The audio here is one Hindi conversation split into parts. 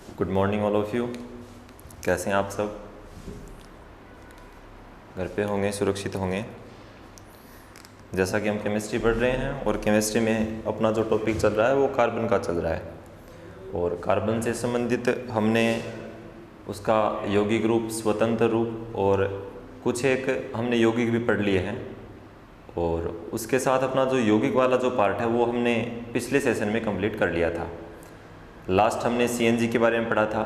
Good morning all of you. कैसे हैं आप सब? घर पे होंगे, सुरक्षित होंगे। जैसा कि हम केमिस्ट्री पढ़ रहे हैं और केमिस्ट्री में अपना जो टॉपिक चल रहा है वो कार्बन का चल रहा है, और कार्बन से संबंधित हमने उसका यौगिक रूप, स्वतंत्र रूप और कुछ एक हमने यौगिक भी पढ़ लिए हैं। और उसके साथ अपना जो यौगिक वाला जो पार्ट है वो हमने पिछले सेशन में कंप्लीट कर लिया था। लास्ट हमने सीएनजी के बारे में पढ़ा था।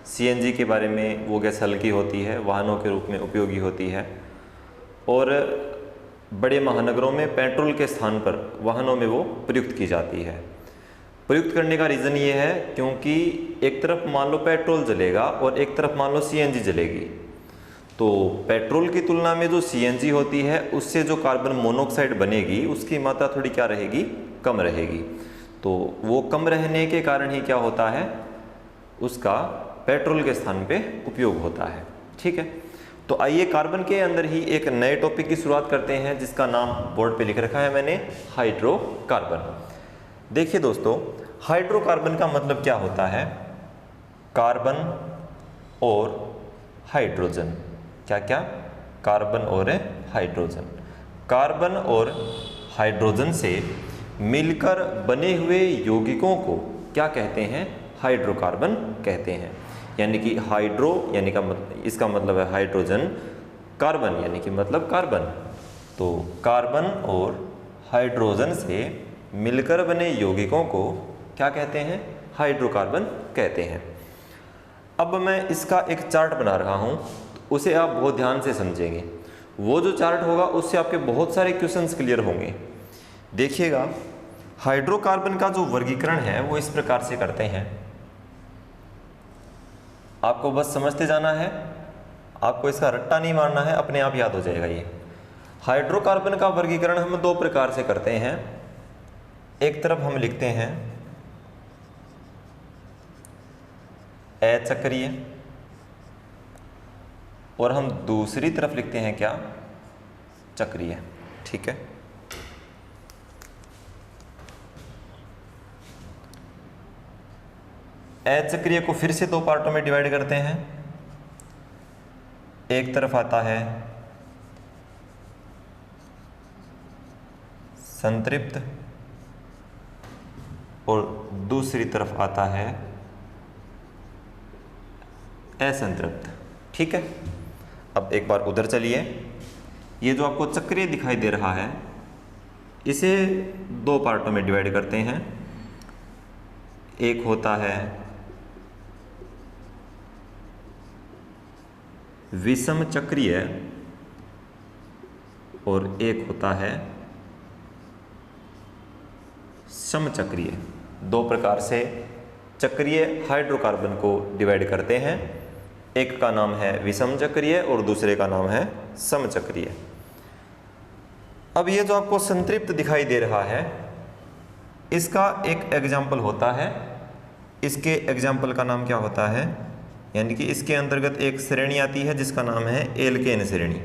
सीएनजी के बारे में वो गैस हल्की होती है, वाहनों के रूप में उपयोगी होती है, और बड़े महानगरों में पेट्रोल के स्थान पर वाहनों में वो प्रयुक्त की जाती है। प्रयुक्त करने का रीज़न ये है क्योंकि एक तरफ मान लो पेट्रोल जलेगा और एक तरफ मान लो सीएनजी जलेगी, तो पेट्रोल की तुलना में जो सीएनजी होती है उससे जो कार्बन मोनोऑक्साइड बनेगी उसकी मात्रा थोड़ी क्या रहेगी, कम रहेगी। तो वो कम रहने के कारण ही क्या होता है, उसका पेट्रोल के स्थान पे उपयोग होता है। ठीक है, तो आइए कार्बन के अंदर ही एक नए टॉपिक की शुरुआत करते हैं जिसका नाम बोर्ड पे लिख रखा है मैंने, हाइड्रोकार्बन। देखिए दोस्तों, हाइड्रोकार्बन का मतलब क्या होता है? कार्बन और हाइड्रोजन। क्या क्या? कार्बन और हाइड्रोजन। कार्बन और हाइड्रोजन से मिलकर बने हुए यौगिकों को क्या कहते हैं? हाइड्रोकार्बन कहते हैं। यानी कि हाइड्रो यानी का इसका मतलब है हाइड्रोजन, कार्बन यानी कि मतलब कार्बन। तो कार्बन और हाइड्रोजन से मिलकर बने यौगिकों को क्या कहते हैं? हाइड्रोकार्बन कहते हैं। अब मैं इसका एक चार्ट बना रहा हूँ, उसे आप बहुत ध्यान से समझेंगे। वो जो चार्ट होगा उससे आपके बहुत सारे क्वेश्चंस क्लियर होंगे। देखिएगा, हाइड्रोकार्बन का जो वर्गीकरण है वो इस प्रकार से करते हैं। आपको बस समझते जाना है, आपको इसका रट्टा नहीं मारना है, अपने आप याद हो जाएगा ये। हाइड्रोकार्बन का वर्गीकरण हम दो प्रकार से करते हैं। एक तरफ हम लिखते हैं अचक्रीय, और हम दूसरी तरफ लिखते हैं क्या? चक्रीय। ठीक है, अचक्रीय को फिर से दो पार्टों में डिवाइड करते हैं। एक तरफ आता है संतृप्त और दूसरी तरफ आता है असंतृप्त। ठीक है, अब एक बार उधर चलिए। ये जो आपको चक्रीय दिखाई दे रहा है इसे दो पार्टों में डिवाइड करते हैं। एक होता है विषम चक्रीय और एक होता है समचक्रीय। दो प्रकार से चक्रीय हाइड्रोकार्बन को डिवाइड करते हैं। एक का नाम है विषम चक्रीय और दूसरे का नाम है समचक्रीय। अब ये जो आपको संतृप्त दिखाई दे रहा है इसका एक एग्जाम्पल होता है। इसके एग्जाम्पल का नाम क्या होता है? यानी कि इसके अंतर्गत एक श्रेणी आती है जिसका नाम है एल्केन श्रेणी।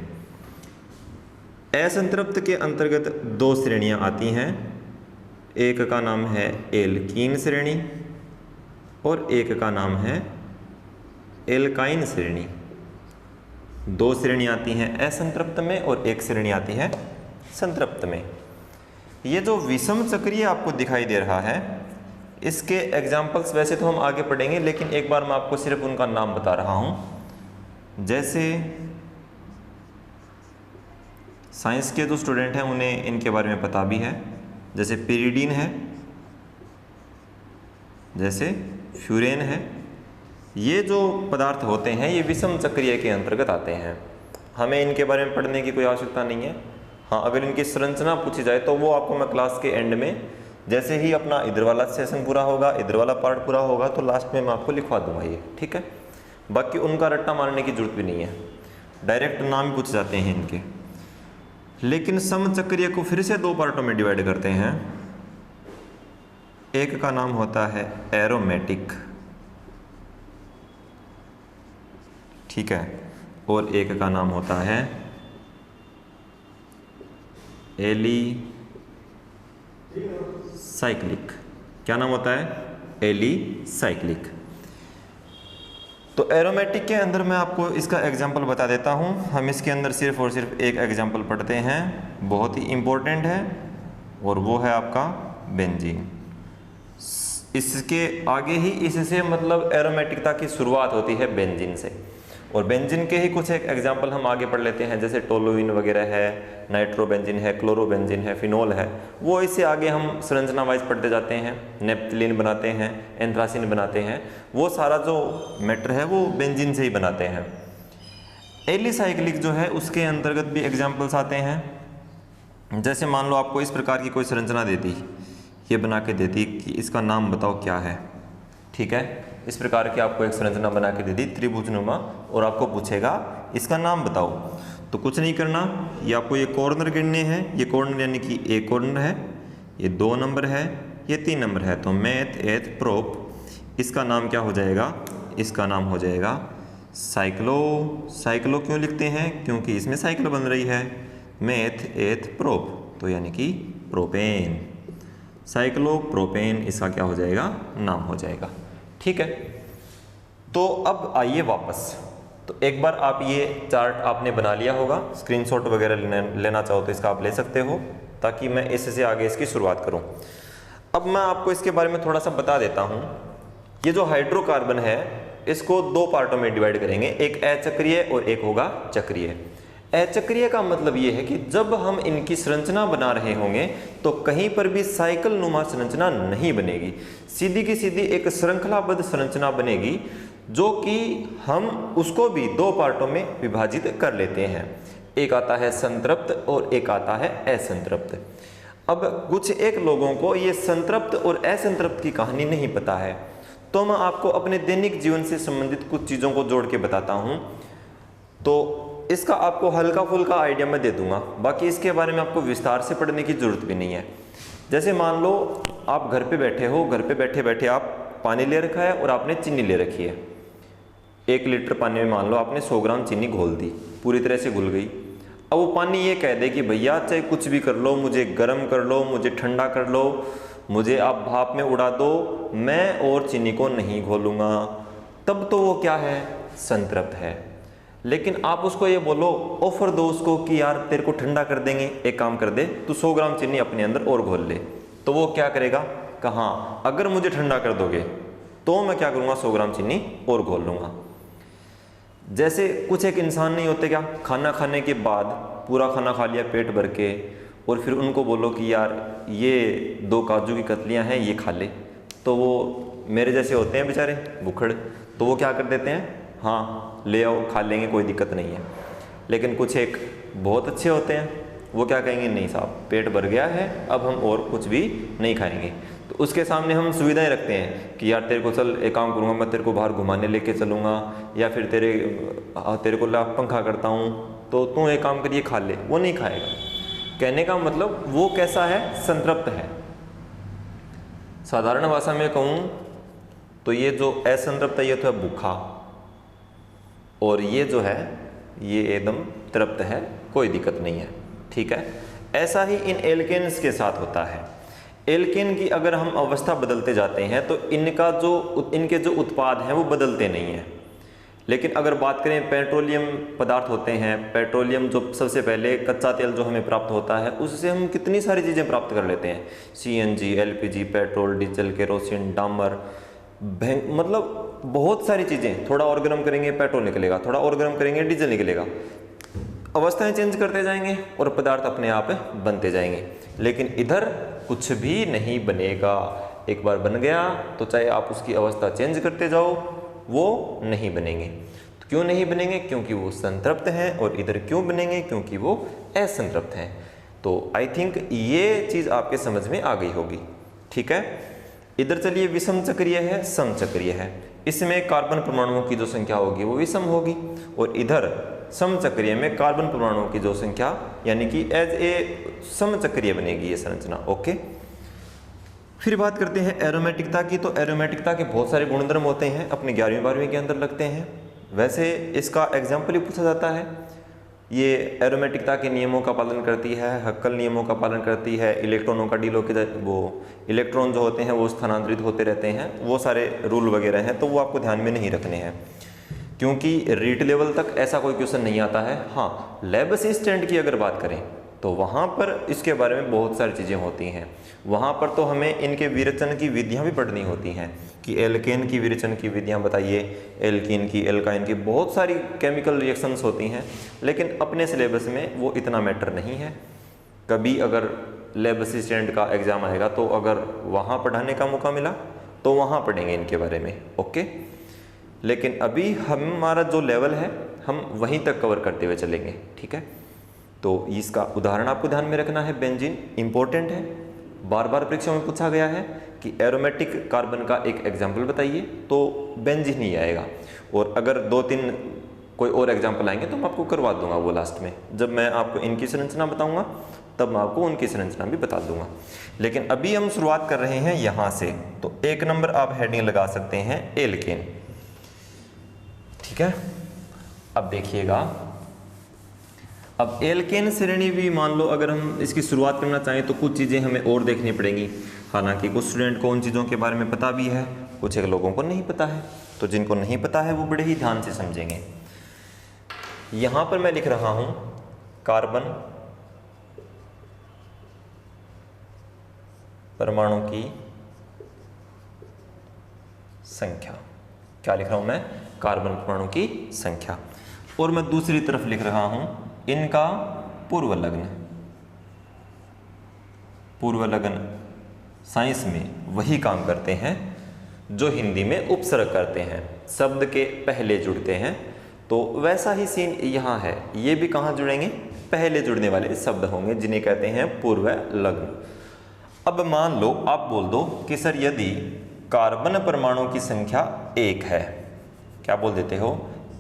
असंतृप्त के अंतर्गत दो श्रेणियां आती हैं। एक का नाम है एल्कीन श्रेणी और एक का नाम है एल्काइन श्रेणी। दो श्रेणी आती हैं असंतृप्त में और एक श्रेणी आती है संतृप्त में। ये जो विषम चक्रीय आपको दिखाई दे रहा है इसके एग्जाम्पल्स वैसे तो हम आगे पढ़ेंगे, लेकिन एक बार मैं आपको सिर्फ उनका नाम बता रहा हूँ। जैसे साइंस के जो स्टूडेंट हैं उन्हें इनके बारे में पता भी है। जैसे पिरिडीन है, जैसे फ्यूरेन है। ये जो पदार्थ होते हैं ये विषम चक्रीय के अंतर्गत आते हैं। हमें इनके बारे में पढ़ने की कोई आवश्यकता नहीं है। हाँ, अगर इनकी संरचना पूछी जाए तो वो आपको मैं क्लास के एंड में, जैसे ही अपना इधर वाला सेशन पूरा होगा, इधर वाला पार्ट पूरा होगा, तो लास्ट में मैं आपको लिखवा दूंगा ये। ठीक है, बाकी उनका रट्टा मारने की जरूरत भी नहीं है, डायरेक्ट नाम ही पूछ जाते हैं इनके। लेकिन समचक्रीय को फिर से दो पार्टों में डिवाइड करते हैं। एक का नाम होता है एरोमेटिक, ठीक है, और एक का नाम होता है एलिसाइक्लिक। क्या नाम होता है? एलिसाइक्लिक। तो एरोमेटिक के अंदर मैं आपको इसका एग्जांपल बता देता हूँ। हम इसके अंदर सिर्फ और सिर्फ एक एग्जांपल पढ़ते हैं, बहुत ही इम्पोर्टेंट है, और वो है आपका बेंजीन। इसके आगे ही इससे मतलब एरोमेटिकता की शुरुआत होती है बेंजीन से, और बेंजीन के ही कुछ एक एग्जांपल हम आगे पढ़ लेते हैं, जैसे टोलुइन वगैरह है, नाइट्रोबेंजीन है, क्लोरोबेंजीन है, फिनोल है। वो इससे आगे हम संरचना वाइज पढ़ते जाते हैं, नेप्थलीन बनाते हैं, एंथ्रासिन बनाते हैं, वो सारा जो मैटर है वो बेंजीन से ही बनाते हैं। एलिसाइक्लिक जो है उसके अंतर्गत भी एग्जाम्पल्स आते हैं। जैसे मान लो आपको इस प्रकार की कोई संरचना दे दी, ये बना के दे दी कि इसका नाम बताओ क्या है, ठीक है, इस प्रकार की आपको एक संरचना बना के दे दी त्रिभुजनुमा, और आपको पूछेगा इसका नाम बताओ। तो कुछ नहीं करना, ये आपको ये कॉर्नर गिनने हैं, ये कॉर्नर यानी कि एक कॉर्नर है, ये 2 नंबर है, ये 3 नंबर है, तो मैथ एथ प्रोप, इसका नाम क्या हो जाएगा, इसका नाम हो जाएगा साइक्लो। साइक्लो क्यों लिखते हैं, क्योंकि इसमें साइकिल बन रही है। मैथ एथ प्रोप तो यानी कि प्रोपेन, साइक्लो प्रोपेन इसका क्या हो जाएगा, नाम हो जाएगा, ठीक है। तो अब आइए वापस, तो एक बार आप ये चार्ट आपने बना लिया होगा, स्क्रीनशॉट वगैरह लेना चाहो तो इसका आप ले सकते हो, ताकि मैं इससे आगे इसकी शुरुआत करूं। अब मैं आपको इसके बारे में थोड़ा सा बता देता हूं। ये जो हाइड्रोकार्बन है इसको 2 पार्टों में डिवाइड करेंगे, एक अचक्रीय और एक होगा चक्रीय। अचक्रीय का मतलब ये है कि जब हम इनकी संरचना बना रहे होंगे तो कहीं पर भी साइकिल नुमा संरचना नहीं बनेगी, सीधी की सीधी एक श्रृंखलाबद्ध संरचना बनेगी, जो कि हम उसको भी 2 पार्टों में विभाजित कर लेते हैं। एक आता है संतृप्त और एक आता है असंतृप्त। अब कुछ एक लोगों को ये संतृप्त और असंतृप्त की कहानी नहीं पता है, तो मैं आपको अपने दैनिक जीवन से संबंधित कुछ चीज़ों को जोड़ के बताता हूँ, तो इसका आपको हल्का फुल्का आइडिया मैं दे दूंगा, बाकी इसके बारे में आपको विस्तार से पढ़ने की जरूरत भी नहीं है। जैसे मान लो आप घर पे बैठे हो, घर पे बैठे बैठे आप पानी ले रखा है और आपने चीनी ले रखी है। 1 लीटर पानी में मान लो आपने 100 ग्राम चीनी घोल दी, पूरी तरह से घुल गई। अब वो पानी ये कह दे कि भैया चाहे कुछ भी कर लो, मुझे गर्म कर लो, मुझे ठंडा कर लो, मुझे आप भाप में उड़ा दो, मैं और चीनी को नहीं घोलूंगा, तब तो वो क्या है, संतृप्त है। लेकिन आप उसको ये बोलो, ऑफर दो उसको कि यार तेरे को ठंडा कर देंगे, एक काम कर दे तू 100 ग्राम चीनी अपने अंदर और घोल ले, तो वो क्या करेगा, कहा अगर मुझे ठंडा कर दोगे तो मैं क्या करूँगा, 100 ग्राम चीनी और घोल लूँगा। जैसे कुछ एक इंसान नहीं होते क्या, खाना खाने के बाद पूरा खाना खा लिया पेट भर के, और फिर उनको बोलो कि यार ये 2 काजू की कतलियाँ हैं ये खा ले, तो वो मेरे जैसे होते हैं बेचारे भुखड़, तो वो क्या कर देते हैं, हाँ ले आओ खा लेंगे कोई दिक्कत नहीं है। लेकिन कुछ एक बहुत अच्छे होते हैं, वो क्या कहेंगे, नहीं साहब पेट भर गया है, अब हम और कुछ भी नहीं खाएंगे। तो उसके सामने हम सुविधाएं रखते हैं कि यार तेरे को चल एक काम करूँगा, मैं तेरे को बाहर घुमाने लेके चलूँगा, या फिर तेरे को ला पंखा करता हूँ, तो तू एक काम करिए खा ले, वो नहीं खाएगा। कहने का मतलब वो कैसा है, संतृप्त है। साधारण भाषा में कहूँ तो ये जो असंतृप्त है ये तो है भूखा, और ये जो है ये एकदम तृप्त है, कोई दिक्कत नहीं है, ठीक है। ऐसा ही इन एल्केन्स के साथ होता है। एल्केन की अगर हम अवस्था बदलते जाते हैं तो इनके जो उत्पाद हैं वो बदलते नहीं हैं। लेकिन अगर बात करें पेट्रोलियम पदार्थ होते हैं, पेट्रोलियम जो सबसे पहले कच्चा तेल जो हमें प्राप्त होता है, उससे हम कितनी सारी चीज़ें प्राप्त कर लेते हैं, CNG, LPG, petrol, diesel, kerosene, डामर, मतलब बहुत सारी चीज़ें। थोड़ा और गर्म करेंगे पेट्रोल निकलेगा, थोड़ा और गर्म करेंगे डीजल निकलेगा। अवस्थाएं चेंज करते जाएंगे और पदार्थ अपने आप बनते जाएंगे। लेकिन इधर कुछ भी नहीं बनेगा, एक बार बन गया तो चाहे आप उसकी अवस्था चेंज करते जाओ वो नहीं बनेंगे। तो क्यों नहीं बनेंगे, क्योंकि वो संतृप्त हैं। और इधर क्यों बनेंगे, क्योंकि वो असंतृप्त हैं। तो आई थिंक ये चीज़ आपके समझ में आ गई होगी, ठीक है। इधर चलिए विषम चक्रीय है, सम चक्रीय है। इसमें कार्बन परमाणुओं की जो संख्या होगी वो विषम होगी, और इधर सम चक्रीय में कार्बन परमाणुओं की जो संख्या यानी कि एज ए सम चक्रीय बनेगी ये संरचना, ओके। फिर बात करते हैं एरोमेटिकता की। तो एरोमेटिकता के बहुत सारे गुणधर्म होते हैं, अपने 11वीं 12वीं के अंदर लगते हैं। वैसे इसका एग्जाम्पल ही पूछा जाता है। ये एरोमेटिकता के नियमों का पालन करती है, हक्कल नियमों का पालन करती है, इलेक्ट्रॉनों का वो इलेक्ट्रॉन जो होते हैं वो स्थानांतरित होते रहते हैं, वो सारे रूल वगैरह हैं, तो वो आपको ध्यान में नहीं रखने हैं। क्योंकि रीट लेवल तक ऐसा कोई क्वेश्चन नहीं आता है। हाँ, लैब असिस्टेंट की अगर बात करें तो वहाँ पर इसके बारे में बहुत सारी चीज़ें होती हैं। वहाँ पर तो हमें इनके विरेचन की विधियाँ भी पढ़नी होती हैं कि एल्केन की विरेचन की विधियाँ बताइए, एल्कीन की, एल्काइन की, बहुत सारी केमिकल रिएक्शंस होती हैं, लेकिन अपने सिलेबस में वो इतना मैटर नहीं है। कभी अगर लैब असिस्टेंट का एग्ज़ाम आएगा तो अगर वहाँ पढ़ाने का मौका मिला तो वहाँ पढ़ेंगे इनके बारे में, ओके। लेकिन अभी हमारा जो लेवल है हम वहीं तक कवर करते हुए चलेंगे, ठीक है। तो इसका उदाहरण आपको ध्यान में रखना है। बेंजीन इंपॉर्टेंट है, बार बार परीक्षा में पूछा गया है कि एरोमेटिक कार्बन का एक एग्जाम्पल बताइए, तो बेंजीन ही आएगा। और अगर 2-3 कोई और एग्जाम्पल आएंगे तो मैं आपको करवा दूंगा वो लास्ट में, जब मैं आपको इनकी संरचना बताऊंगा तब मैं आपको उनकी संरचना भी बता दूंगा। लेकिन अभी हम शुरुआत कर रहे हैं यहाँ से, तो 1 नंबर आप हेडिंग लगा सकते हैं एल्केन, ठीक है। अब देखिएगा, अब एल्केन श्रेणी भी मान लो अगर हम इसकी शुरुआत करना चाहें तो कुछ चीज़ें हमें और देखनी पड़ेंगी। हालांकि कुछ स्टूडेंट को उन चीज़ों के बारे में पता भी है, कुछ एक लोगों को नहीं पता है। तो जिनको नहीं पता है वो बड़े ही ध्यान से समझेंगे। यहाँ पर मैं लिख रहा हूँ कार्बन परमाणु की संख्या। क्या लिख रहा हूँ मैं? कार्बन परमाणु की संख्या। और मैं दूसरी तरफ लिख रहा हूँ इनका पूर्व लग्न। पूर्व लग्न साइंस में वही काम करते हैं जो हिंदी में उपसर्ग करते हैं, शब्द के पहले जुड़ते हैं। तो वैसा ही सीन यहाँ है, ये भी कहाँ जुड़ेंगे? पहले जुड़ने वाले शब्द होंगे जिन्हें कहते हैं पूर्व लग्न। अब मान लो आप बोल दो कि सर यदि कार्बन परमाणु की संख्या 1 है, क्या बोल देते हो?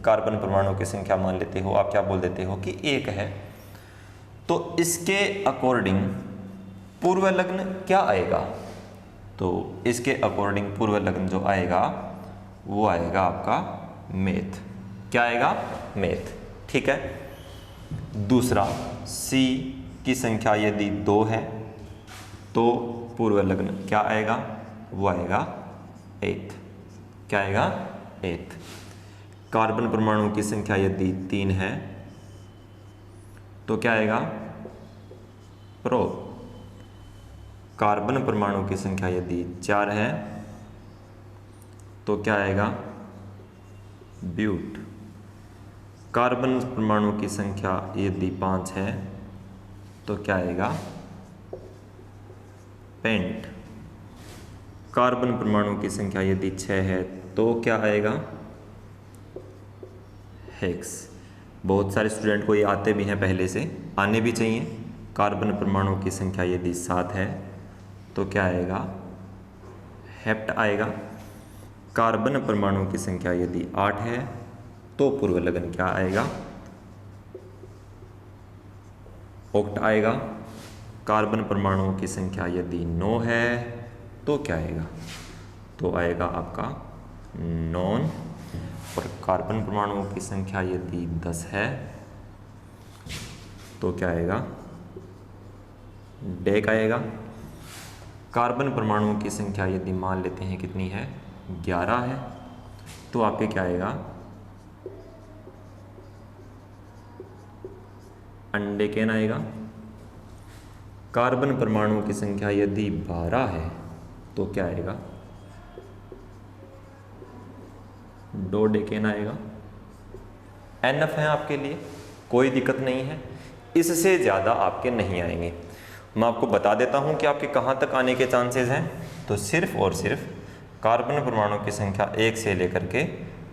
कार्बन परमाणु की संख्या मान लेते हो, आप क्या बोल देते हो कि 1 है, तो इसके अकॉर्डिंग पूर्व लग्न क्या आएगा? तो इसके अकॉर्डिंग पूर्व लग्न जो आएगा वो आएगा आपका मेथ। क्या आएगा? मेथ, ठीक है। दूसरा, सी की संख्या यदि 2 है तो पूर्व लग्न क्या आएगा? वो आएगा 8। क्या आएगा? 8। कार्बन परमाणु की संख्या यदि 3 है तो क्या आएगा? प्रोप। कार्बन परमाणु की संख्या यदि 4 है तो क्या आएगा? ब्यूट। कार्बन परमाणु की संख्या यदि 5 है तो क्या आएगा? पेंट। कार्बन परमाणु की संख्या यदि 6 है तो क्या आएगा? हेक्स। बहुत सारे स्टूडेंट को ये आते भी हैं, पहले से आने भी चाहिए। कार्बन परमाणु की संख्या यदि 7 है तो क्या आएगा? हेप्ट आएगा। कार्बन परमाणु की संख्या यदि 8 है तो पूर्व लग्न क्या आएगा? ऑक्ट आएगा। कार्बन परमाणुओं की संख्या यदि 9 है तो क्या आएगा? तो आएगा आपका नॉन। और कार्बन परमाणुओं की संख्या यदि 10 है तो क्या आएगा? डेक आएगा। कार्बन परमाणुओं की संख्या यदि मान लेते हैं कितनी है? 11 है तो आपके क्या आएगा? अंडेकेन आएगा। कार्बन परमाणु की संख्या यदि 12 है तो क्या आएगा? डोडेकेन आएगा। एनएफ है आपके लिए, कोई दिक्कत नहीं है, इससे ज़्यादा आपके नहीं आएंगे। मैं आपको बता देता हूं कि आपके कहां तक आने के चांसेस हैं। तो सिर्फ और सिर्फ कार्बन परमाणु की संख्या 1 से लेकर के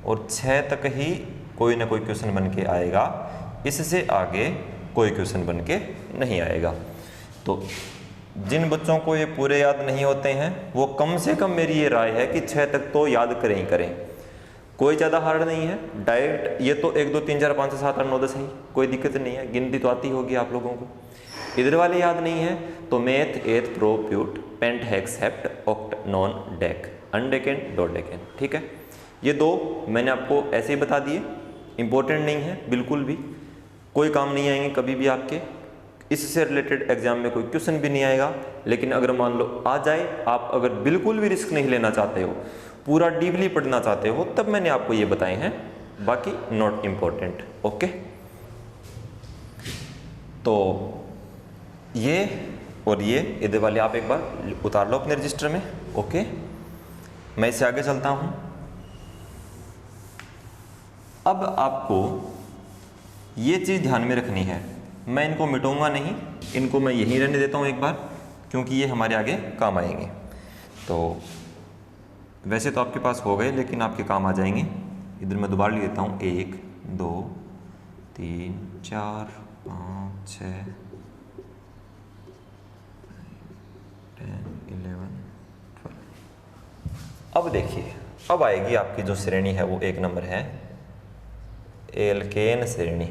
और 6 तक ही कोई ना कोई क्वेश्चन बन के आएगा, इससे आगे कोई क्वेश्चन बन के नहीं आएगा। तो जिन बच्चों को ये पूरे याद नहीं होते हैं वो कम से कम मेरी ये राय है कि 6 तक तो याद करें ही करें। कोई ज़्यादा हार्ड नहीं है, डायरेक्ट ये तो 1 2 3 4 5 6 7 8 9 10 है, कोई दिक्कत नहीं है, गिनती तो आती होगी आप लोगों को। इधर वाले याद नहीं है तो meth, eth, pro, but, pent, hex, hept, oct, non, dec, undecane, dodecane, ठीक है। ये 2 मैंने आपको ऐसे ही बता दिए, इंपॉर्टेंट नहीं है बिल्कुल भी, कोई काम नहीं आएंगे कभी भी आपके, इससे रिलेटेड एग्जाम में कोई क्वेश्चन भी नहीं आएगा। लेकिन अगर मान लो आ जाए, आप अगर बिल्कुल भी रिस्क नहीं लेना चाहते हो, पूरा डीपली पढ़ना चाहते हो, तब मैंने आपको ये बताए हैं बाकी नॉट इम्पोर्टेंट। ओके, तो ये और ये इधर वाले आप एक बार उतार लो अपने रजिस्टर में। ओके, मैं इससे आगे चलता हूं। अब आपको ये चीज़ ध्यान में रखनी है, मैं इनको मिटाऊंगा नहीं, इनको मैं यहीं रहने देता हूँ एक बार, क्योंकि ये हमारे आगे काम आएंगे। तो वैसे तो आपके पास हो गए, लेकिन आपके काम आ जाएंगे। इधर मैं दोबारा लिख देता हूँ, 1 2 3 4 5 6 10 11 12। अब देखिए, अब आएगी आपकी जो श्रेणी है वो 1 नंबर है, एल्केन श्रेणी।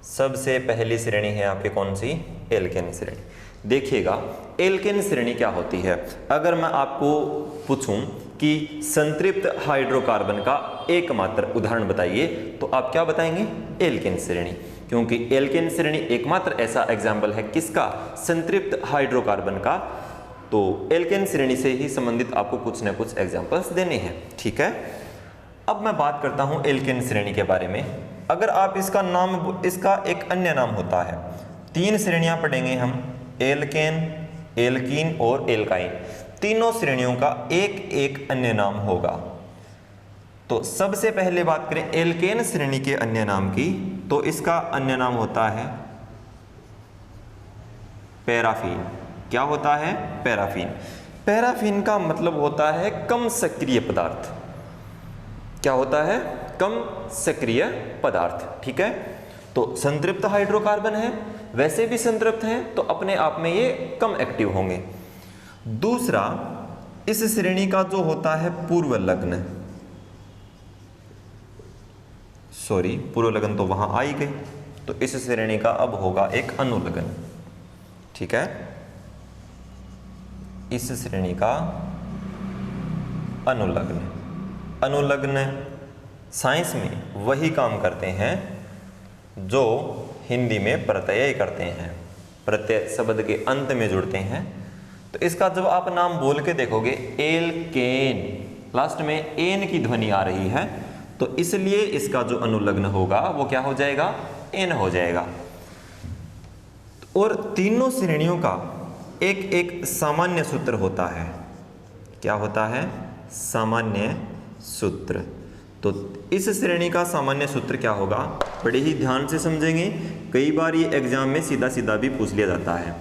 सबसे पहली श्रेणी है आपकी कौन सी? एल्केन श्रेणी। देखिएगा एल्केन श्रेणी क्या होती है। अगर मैं आपको पूछूं कि संतृप्त हाइड्रोकार्बन का एकमात्र उदाहरण बताइए, तो आप क्या बताएंगे? एल्केन श्रेणी, क्योंकि एल्केन श्रेणी एकमात्र ऐसा एग्जाम्पल है किसका? संतृप्त हाइड्रोकार्बन का। तो एल्केन श्रेणी से ही संबंधित आपको कुछ न कुछ एग्जाम्पल्स देने हैं। ठीक है, अब मैं बात करता हूं एल्केन श्रेणी के बारे में। अगर आप इसका नाम, इसका एक अन्य नाम होता है, 3 श्रेणियां पढ़ेंगे हम, एल्केन, एल्कीन और एल्काइन। तीनों श्रेणियों का एक एक अन्य नाम होगा। तो सबसे पहले बात करें एल्केन श्रेणी के अन्य नाम की, तो इसका अन्य नाम होता है पैराफीन। क्या होता है? पैराफीन। पैराफीन का मतलब होता है कम सक्रिय पदार्थ। क्या होता है? कम सक्रिय पदार्थ। ठीक है, तो संतृप्त हाइड्रोकार्बन है, वैसे भी संतृप्त हैं, तो अपने आप में ये कम एक्टिव होंगे। दूसरा, इस श्रेणी का जो होता है पूर्व लग्न, सॉरी पूर्व लग्न तो वहां आ ही गई, तो इस श्रेणी का अब होगा एक अनुलग्न। ठीक है, इस श्रेणी का अनुलग्न। अनुलग्न साइंस में वही काम करते हैं जो हिंदी में प्रत्यय करते हैं, प्रत्यय शब्द के अंत में जुड़ते हैं। तो इसका जब आप नाम बोल के देखोगे, एल्केन, लास्ट में एन की ध्वनि आ रही है, तो इसलिए इसका जो अनुलग्न होगा वो क्या हो जाएगा? एन हो जाएगा। और तीनों श्रेणियों का एक एक सामान्य सूत्र होता है। क्या होता है? सामान्य सूत्र। तो इस श्रेणी का सामान्य सूत्र क्या होगा? बड़े ही ध्यान से समझेंगे, कई बार ये एग्जाम में सीधा सीधा भी पूछ लिया जाता है।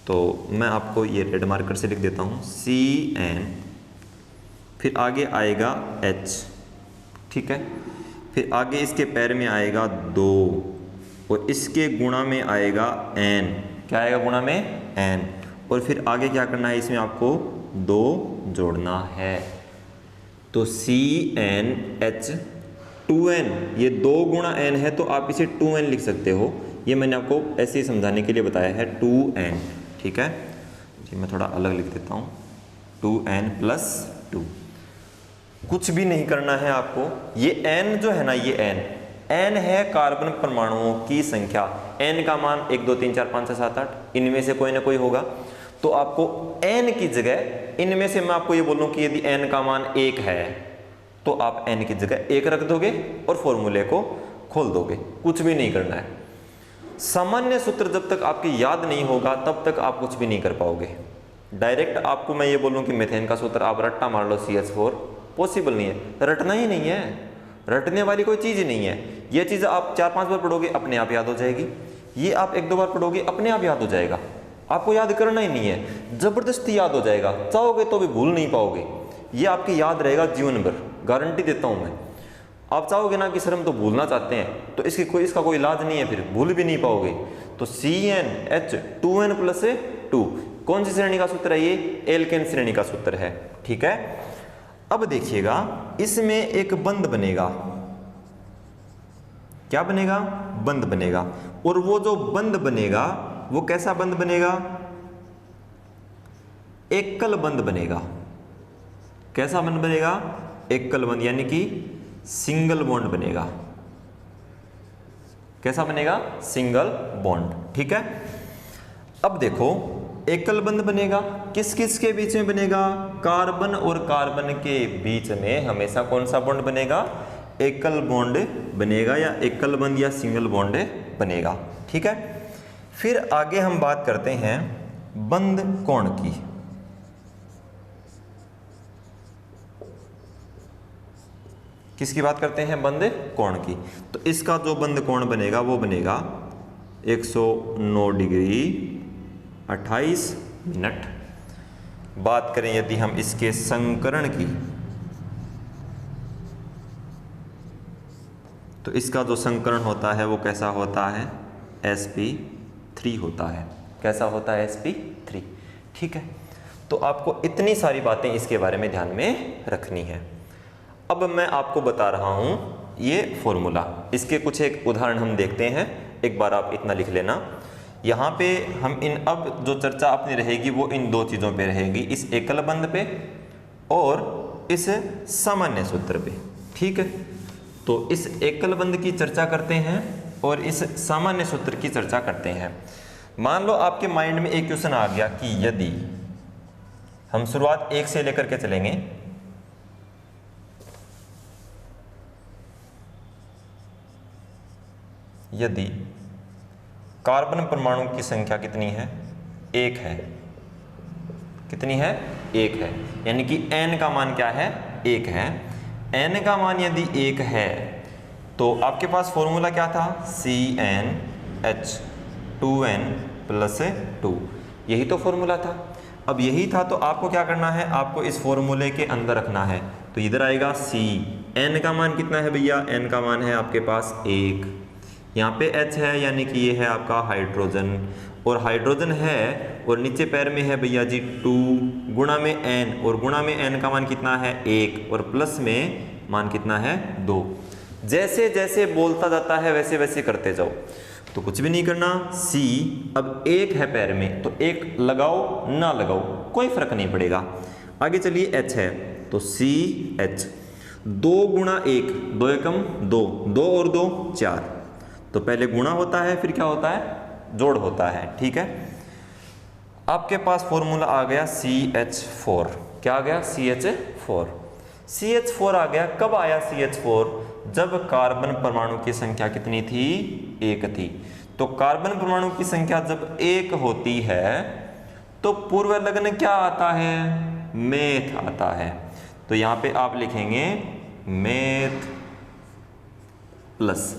तो मैं आपको ये रेड मार्कर से लिख देता हूँ, CN, फिर आगे आएगा H, ठीक है, फिर आगे इसके पैर में आएगा 2, और इसके गुणा में आएगा N। क्या आएगा गुणा में? N। और फिर आगे क्या करना है? इसमें आपको 2 जोड़ना है। तो CnH 2n, ये 2 गुणा n है, तो आप इसे 2n लिख सकते हो। ये मैंने आपको ऐसे ही समझाने के लिए बताया है, 2n। ठीक है जी, मैं थोड़ा अलग लिख देता हूँ, 2n + 2। कुछ भी नहीं करना है आपको। ये n जो है ना, ये n है कार्बन परमाणुओं की संख्या। n का मान 1 2 3 4 5 6 7 8, इनमें से कोई ना कोई होगा। तो आपको n की जगह, इनमें से मैं आपको ये बोलूं कि यदि n का मान 1 है, तो आप n की जगह 1 रख दोगे और फॉर्मूले को खोल दोगे। कुछ भी नहीं करना है। सामान्य सूत्र जब तक आपकी याद नहीं होगा तब तक आप कुछ भी नहीं कर पाओगे। डायरेक्ट आपको मैं ये बोलूं कि मीथेन का सूत्र आप रट्टा मार लो CH4, पॉसिबल नहीं है, रटना ही नहीं है, रटने वाली कोई चीज़ ही नहीं है। ये चीज़ आप 4-5 बार पढ़ोगे अपने आप याद हो जाएगी, ये आप 1-2 बार पढ़ोगे अपने आप याद हो जाएगा। आपको याद करना ही नहीं है, जबरदस्ती याद हो जाएगा, चाहोगे तो भी भूल नहीं पाओगे। ये आपकी याद रहेगा जीवन भर, गारंटी देता हूं मैं। आप चाहोगे ना कि सर हम तो भूलना चाहते हैं, तो इसका कोई इलाज नहीं है, फिर भूल भी नहीं पाओगे। तो CnH 2n + 2 कौन सी श्रेणी का सूत्र है? ये एल्केन श्रेणी का सूत्र है। ठीक है, अब देखिएगा इसमें एक बंध बनेगा। क्या बनेगा? बंध बनेगा। और वो जो बंध बनेगा वो कैसा बंध बनेगा? एकल बंध बनेगा। कैसा बंध बनेगा? एकल बंध, यानी कि सिंगल बॉन्ड बनेगा। कैसा बनेगा? Single bond. ठीक है, अब देखो एकल बंध बनेगा। किस किस के बीच में बनेगा? कार्बन और कार्बन के बीच में हमेशा कौन सा बॉन्ड बनेगा? एकल बॉन्ड बनेगा, या एकल बंध या सिंगल बॉन्ड बनेगा। ठीक है, फिर आगे हम बात करते हैं बंध कोण की। किसकी बात करते हैं? बंध कोण की। तो इसका जो बंध कोण बनेगा वो बनेगा 109 डिग्री 28 मिनट। बात करें यदि हम इसके संकरण की, तो इसका जो संकरण होता है वो कैसा होता है? sp3 होता है। कैसा होता है? sp3। ठीक है, तो आपको इतनी सारी बातें इसके बारे में ध्यान में रखनी है। अब मैं आपको बता रहा हूं ये फॉर्मूला, इसके कुछ एक उदाहरण हम देखते हैं। एक बार आप इतना लिख लेना। यहाँ पे हम अब जो चर्चा अपनी रहेगी वो इन दो चीज़ों पे रहेगी, इस एकल बंध पे और इस सामान्य सूत्र पे। ठीक है, तो इस एकल बंध की चर्चा करते हैं और इस सामान्य सूत्र की चर्चा करते हैं। मान लो आपके माइंड में एक क्वेश्चन आ गया कि यदि हम शुरुआत 1 से लेकर के चलेंगे, यदि कार्बन परमाणु की संख्या कितनी है? 1 है। कितनी है? 1 है, यानी कि n का मान क्या है? 1 है। n का मान यदि 1 है तो आपके पास फॉर्मूला क्या था? CnH2n+2। यही तो फॉर्मूला था। अब यही था तो आपको क्या करना है? आपको इस फॉर्मूले के अंदर रखना है। तो इधर आएगा C। n का मान कितना है भैया? n का मान है आपके पास 1। यहाँ पे H है, यानी कि ये है आपका हाइड्रोजन, और हाइड्रोजन है और नीचे पैर में है भैया जी 2, गुणा में n, और गुणा में n का मान कितना है? 1, और प्लस में मान कितना है? 2। जैसे जैसे बोलता जाता है वैसे वैसे करते जाओ। तो कुछ भी नहीं करना। C अब 1 है पैर में, तो 1 लगाओ ना लगाओ कोई फर्क नहीं पड़ेगा। आगे चलिए H है, तो CH 2 गुणा 1, 2 एकम 2, 2 और 2 4। तो पहले गुणा होता है, फिर क्या होता है? जोड़ होता है। ठीक है, आपके पास फॉर्मूला आ गया CH4। क्या आ गया? CH4। CH4 आ गया। कब आया CH4? जब कार्बन परमाणु की संख्या कितनी थी? 1 थी। तो कार्बन परमाणु की संख्या जब 1 होती है तो पूर्व लग्न क्या आता है? मेथ आता है। तो यहां पे आप लिखेंगे मेथ प्लस।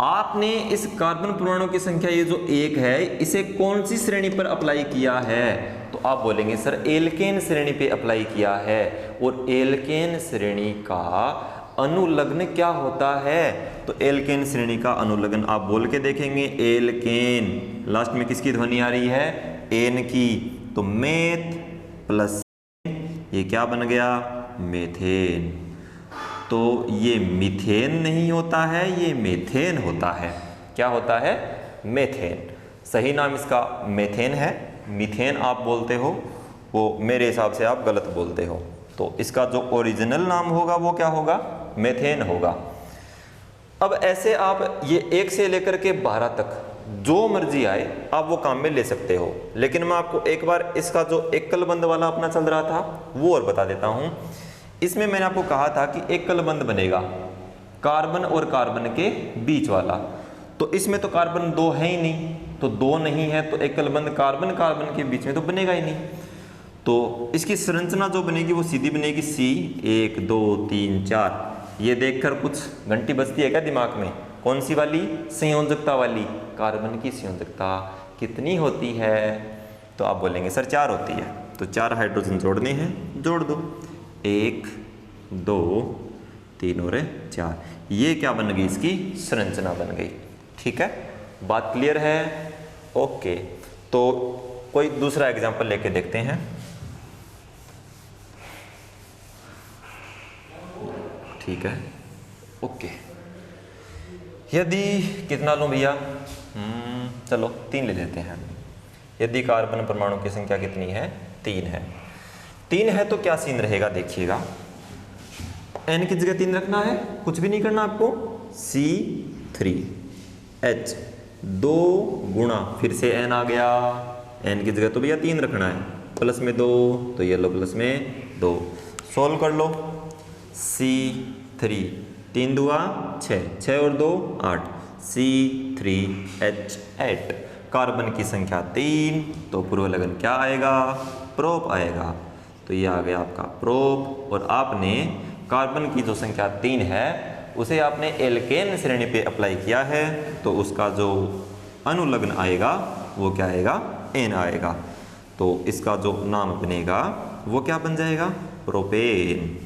आपने इस कार्बन परमाणु की संख्या ये जो 1 है इसे कौन सी श्रेणी पर अप्लाई किया है? तो आप बोलेंगे सर एल्केन श्रेणी पे अप्लाई किया है। और एल्केन श्रेणी का अनुलग्न क्या होता है? तो एल्केन श्रेणी का अनुलग्न आप बोल के देखेंगे एल्केन। लास्ट में किसकी ध्वनि आ रही है? एन की। तो मेथ प्लस ये क्या बन गया? मेथेन। तो ये मीथेन नहीं होता है, ये मेथेन होता है। क्या होता है? मेथेन। सही नाम इसका मेथेन है। मीथेन आप बोलते हो, वो मेरे हिसाब से आप गलत बोलते हो। तो इसका जो ओरिजिनल नाम होगा वो क्या होगा? मेथेन होगा। अब ऐसे आप ये 1 से लेकर के 12 तक जो मर्जी आए आप वो काम में ले सकते हो। लेकिन मैं आपको एक बार इसका जो एकल बंध वाला अपना चल रहा था वो और बता देता हूं। इसमें मैंने आपको कहा था कि एकल बंध बनेगा कार्बन और कार्बन के बीच वाला। तो इसमें तो कार्बन 2 है ही नहीं, तो 2 नहीं है तो एकल बंध कार्बन कार्बन के बीच में तो बनेगा ही नहीं। तो इसकी संरचना जो बनेगी वो सीधी बनेगी C 1 2 3 4। ये देखकर कुछ घंटी बजती है क्या दिमाग में? कौन सी वाली? संयोजकता वाली। कार्बन की संयोजकता कितनी होती है? तो आप बोलेंगे सर 4 होती है। तो 4 हाइड्रोजन जोड़ने हैं, जोड़ दो। 1 2 3 और 4। ये क्या बन गई? इसकी संरचना बन गई। ठीक है, बात क्लियर है? ओके, तो कोई दूसरा एग्जांपल लेके देखते हैं। ठीक है, ओके। यदि कितना लूं भैया? चलो 3 ले लेते हैं। यदि कार्बन परमाणु की संख्या कितनी है? 3 है। 3 है तो क्या सीन रहेगा देखिएगा। n की जगह 3 रखना है, कुछ भी नहीं करना आपको। C3H 2 गुणा, फिर से n आ गया n की जगह तो भैया 3 रखना है, प्लस में 2 तो ये लो प्लस में 2, सोल्व कर लो। C3 3 दुआ 6, 6 और 2 8, C3H8 कार्बन की संख्या 3, तो पूर्व लगन क्या आएगा, प्रोप आएगा। तो ये आ गया आपका प्रोप, और आपने कार्बन की जो संख्या 3 है उसे आपने एल्केन श्रेणी पे अप्लाई किया है, तो उसका जो अनुलग्न आएगा वो क्या आएगा, एन आएगा। तो इसका जो नाम बनेगा वो क्या बन जाएगा, प्रोपेन।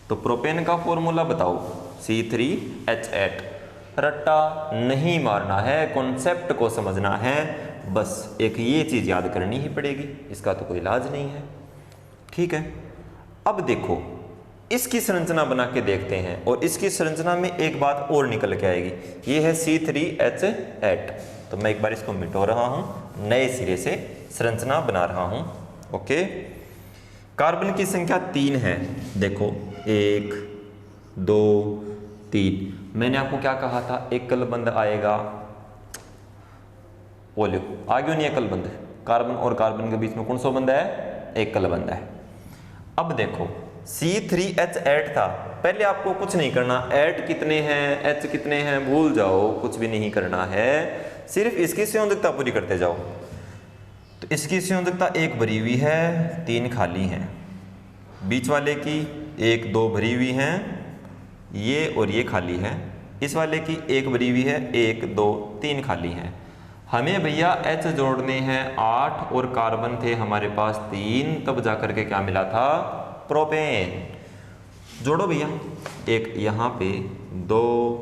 तो प्रोपेन का फॉर्मूला बताओ, C3H8। रट्टा नहीं मारना है, कॉन्सेप्ट को समझना है, बस एक ये चीज़ याद करनी ही पड़ेगी, इसका तो कोई इलाज नहीं है। ठीक है, अब देखो इसकी संरचना बना के देखते हैं, और इसकी संरचना में एक बात और निकल के आएगी, ये है C3H8। तो मैं एक बार इसको मिटा रहा हूँ, नए सिरे से संरचना बना रहा हूँ। ओके, कार्बन की संख्या 3 है, देखो 1 2 3। मैंने आपको क्या कहा था, एकल बंध आएगा, बोलो आगे नहीं एकल बंध, कार्बन और कार्बन के बीच में कौन सा बंध है, एकल बंध है। अब देखो C3H8 था, पहले आपको कुछ नहीं करना, 8 कितने हैं, H कितने हैं भूल जाओ, कुछ भी नहीं करना है, सिर्फ इसकी संयोजकता पूरी करते जाओ। तो इसकी संयोजकता 1 भरी हुई है, 3 खाली हैं, बीच वाले की 1 2 भरी हुई हैं, ये और ये खाली है, इस वाले की 1 भरी हुई है, 1 2 3 खाली हैं। हमें भैया H जोड़ने हैं 8 और कार्बन थे हमारे पास 3, तब जाकर के क्या मिला था, प्रोपेन। जोड़ो भैया, एक यहाँ पे 2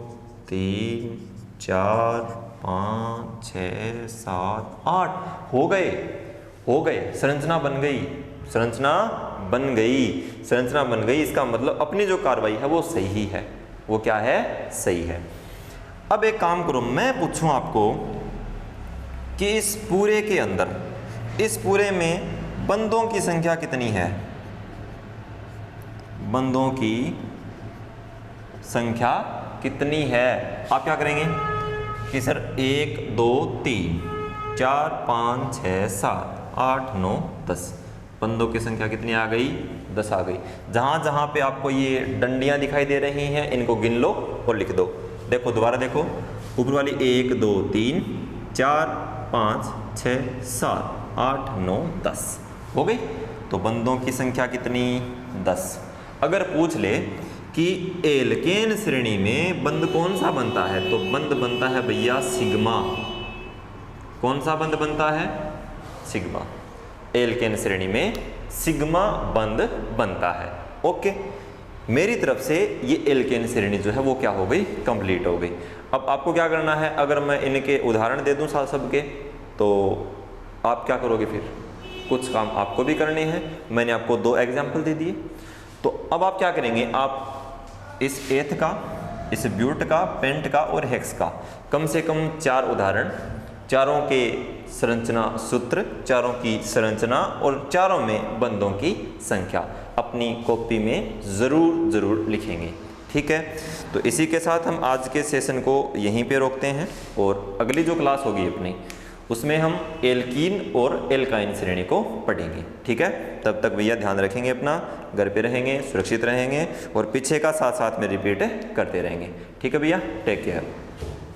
3 4 5 6 7 8 हो गए, संरचना बन गई, संरचना बन गई। इसका मतलब अपनी जो कार्रवाई है वो सही है, वो क्या है, सही है। अब एक काम करो, मैं पूछूं आपको कि इस पूरे के अंदर, इस पूरे में बंधों की संख्या कितनी है, बंधों की संख्या कितनी है। आप क्या करेंगे कि सर 1 2 3 4 5 6 7 8 9 10 बंधों की संख्या कितनी आ गई, 10 आ गई। जहां जहां पे आपको ये डंडियां दिखाई दे रही हैं इनको गिन लो और लिख दो। देखो दोबारा देखो, ऊपर वाली 1 2 3 4 5 6 7 8 9 10 हो गई। तो बंधों की संख्या कितनी, 10। अगर पूछ ले कि एल्केन श्रेणी में बंध कौन सा बनता है, तो बंध बनता है भैया सिग्मा। कौन सा बंध बनता है, सिग्मा। एल्केन श्रेणी में सिग्मा बंध बनता है। ओके, मेरी तरफ से ये एल्केन श्रेणी जो है वो क्या हो गई, कंप्लीट हो गई। अब आपको क्या करना है, अगर मैं इनके उदाहरण दे दूं साथ सबके, तो आप क्या करोगे, फिर कुछ काम आपको भी करने हैं। मैंने आपको 2 एग्जाम्पल दे दिए, तो अब आप क्या करेंगे, आप इस एथ का, इस ब्यूट का, पेंट का और हेक्स का कम से कम 4 उदाहरण, चारों के संरचना सूत्र, चारों की संरचना और चारों में बंधों की संख्या अपनी कॉपी में ज़रूर लिखेंगे। ठीक है, तो इसी के साथ हम आज के सेशन को यहीं पे रोकते हैं, और अगली जो क्लास होगी अपनी उसमें हम एल्कीन और एल्काइन श्रेणी को पढ़ेंगे। ठीक है, तब तक भैया ध्यान रखेंगे अपना, घर पे रहेंगे, सुरक्षित रहेंगे और पीछे का साथ साथ में रिपीट करते रहेंगे। ठीक है भैया, टेक केयर।